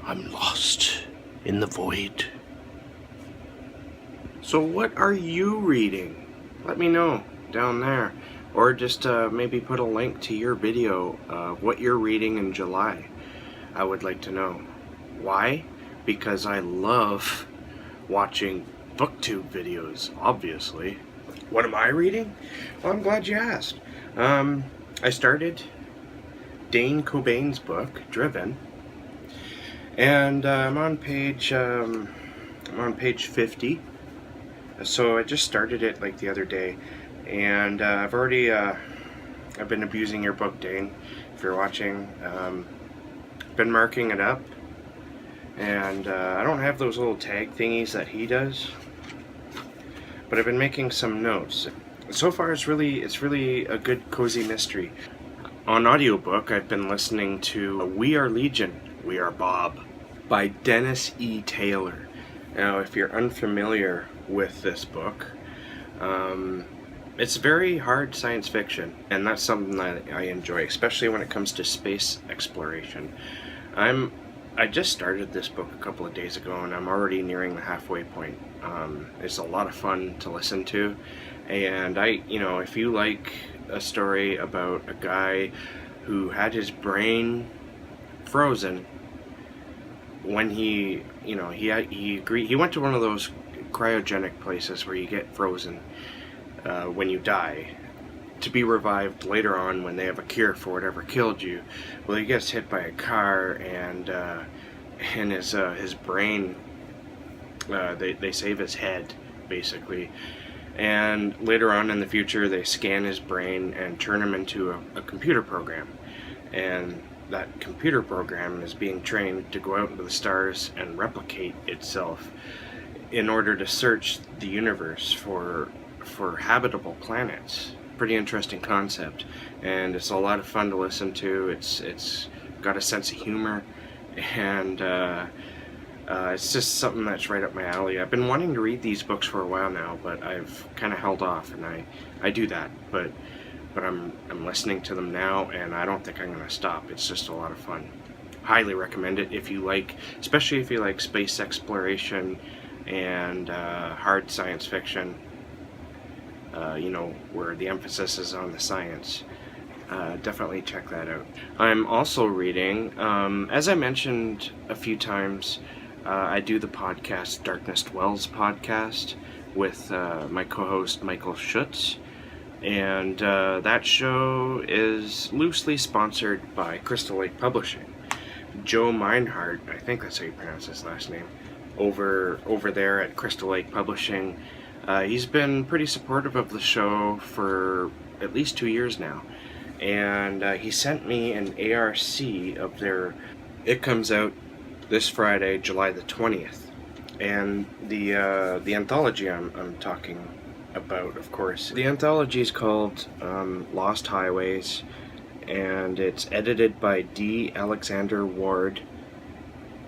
I'm lost in the void. So what are you reading? Let me know down there. Or just maybe put a link to your video of what you're reading in July. I would like to know. Why? Because I love watching booktube videos, obviously. What am I reading? Well, I'm glad you asked. I started Dane Cobain's book, Driven. And I'm on page 50. So I just started it like the other day, and I've been abusing your book, Dane. If you're watching, been marking it up, and I don't have those little tag thingies that he does, but I've been making some notes. So far, it's really a good cozy mystery. On audiobook, I've been listening to We Are Legion, We Are Bob by Dennis E. Taylor. Now, if you're unfamiliar with this book, it's very hard science fiction, and that's something that I enjoy, especially when it comes to space exploration. I just started this book a couple of days ago, and I'm already nearing the halfway point. It's a lot of fun to listen to, and if you like a story about a guy who had his brain frozen when he went to one of those cryogenic places where you get frozen when you die, to be revived later on when they have a cure for whatever killed you. Well, he gets hit by a car, and his brain, they save his head, basically. And later on in the future, they scan his brain and turn him into a computer program. And that computer program is being trained to go out into the stars and replicate itself in order to search the universe for habitable planets. Pretty interesting concept, and it's a lot of fun to listen to. It's got a sense of humor, and it's just something that's right up my alley. I've been wanting to read these books for a while now, but I've kind of held off, and I do that, but I'm listening to them now, and I don't think I'm going to stop. It's just a lot of fun. Highly recommend it especially if you like space exploration and hard science fiction, where the emphasis is on the science. Definitely check that out. I'm also reading, as I mentioned a few times, I do the podcast Darkness Dwells podcast with my co-host Michael Schutz. And that show is loosely sponsored by Crystal Lake Publishing. Joe Meinhardt, I think that's how you pronounce his last name, over there at Crystal Lake Publishing. He's been pretty supportive of the show for at least 2 years now. And he sent me an ARC of their... It comes out this Friday, July the 20th. And the anthology I'm talking about, of course. The anthology is called Lost Highways, and it's edited by D. Alexander Ward.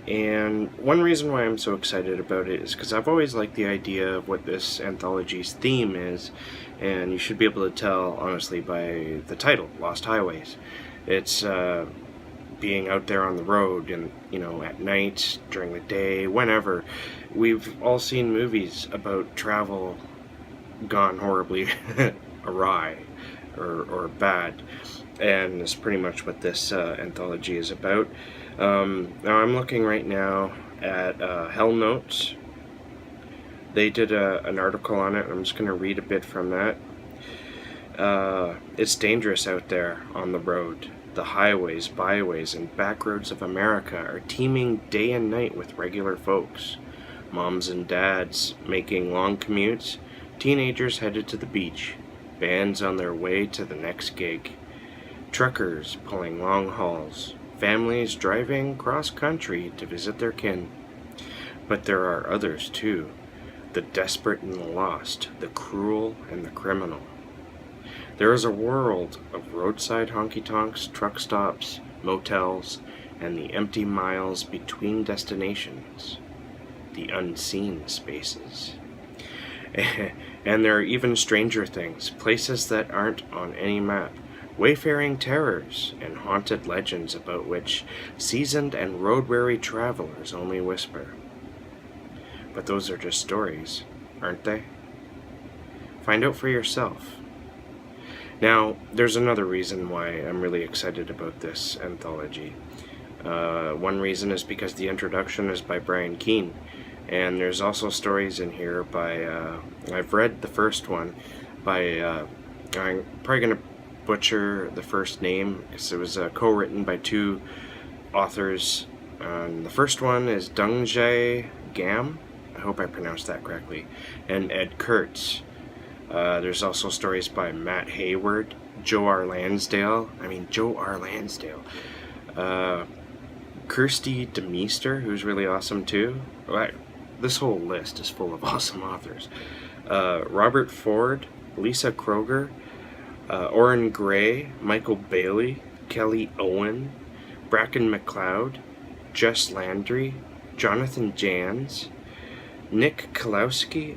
And one reason why I'm so excited about it is because I've always liked the idea of what this anthology's theme is, and you should be able to tell, honestly, by the title, Lost Highways. It's being out there on the road, and at night, during the day, whenever. We've all seen movies about travel gone horribly awry or bad, and it's pretty much what this anthology is about. Now I'm looking right now at Hell Notes. They did an article on it. I'm just going to read a bit from that. It's dangerous out there on the road. The highways, byways, and back roads of America are teeming day and night with regular folks. Moms and dads making long commutes, teenagers headed to the beach, bands on their way to the next gig, truckers pulling long hauls, families driving cross-country to visit their kin. But there are others too, the desperate and the lost, the cruel and the criminal. There is a world of roadside honky-tonks, truck stops, motels, and the empty miles between destinations, the unseen spaces. And there are even stranger things, places that aren't on any map, wayfaring terrors and haunted legends about which seasoned and road-weary travelers only whisper. But those are just stories, aren't they? Find out for yourself. Now, there's another reason why I'm really excited about this anthology. One reason is because the introduction is by Brian Keene, and there's also stories in here by, I've read the first one by, I'm probably going to butcher the first name, because it was co-written by two authors. The first one is Dungjae Gam, I hope I pronounced that correctly, and Ed Kurtz. There's also stories by Matt Hayward, Joe R. Lansdale, Kirsty DeMeester, who's really awesome too. This whole list is full of awesome authors. Robert Ford, Lisa Kroger, Orrin Gray, Michael Bailey, Kelly Owen, Bracken McLeod, Jess Landry, Jonathan Jans, Nick Kolakowski,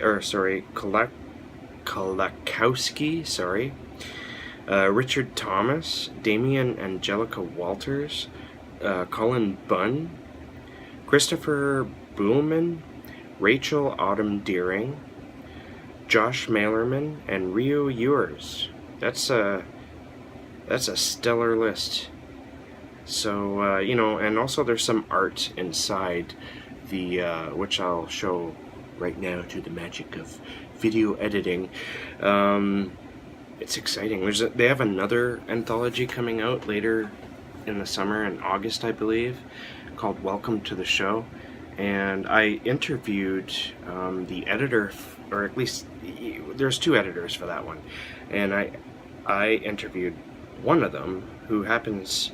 Richard Thomas, Damian Angelica Walters, Colin Bunn, Christopher Buhlman, Rachel Autumn Deering, Josh Mailerman, and Rio Ewers. That's a stellar list. So, and also there's some art inside the, which I'll show right now through the magic of video editing. It's exciting. They have another anthology coming out later in the summer, in August, I believe, called Welcome to the Show. And I interviewed the editor, or at least there's two editors for that one. And I interviewed one of them, who happens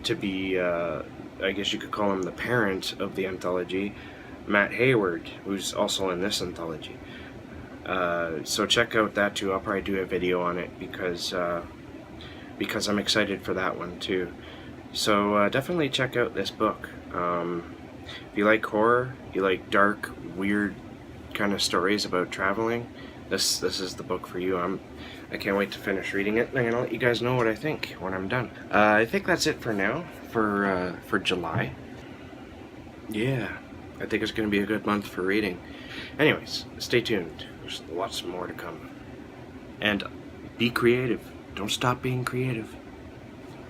to be, I guess you could call him the parent of the anthology, Matt Hayward, who's also in this anthology. So check out that too. I'll probably do a video on it because I'm excited for that one too. So definitely check out this book. If you like horror, you like dark, weird kind of stories about traveling, this is the book for you. I can't wait to finish reading it, and I'm gonna let you guys know what I think when I'm done. I think that's it for now for July. Yeah, I think it's gonna be a good month for reading. Anyways, stay tuned. There's lots more to come. And be creative. Don't stop being creative.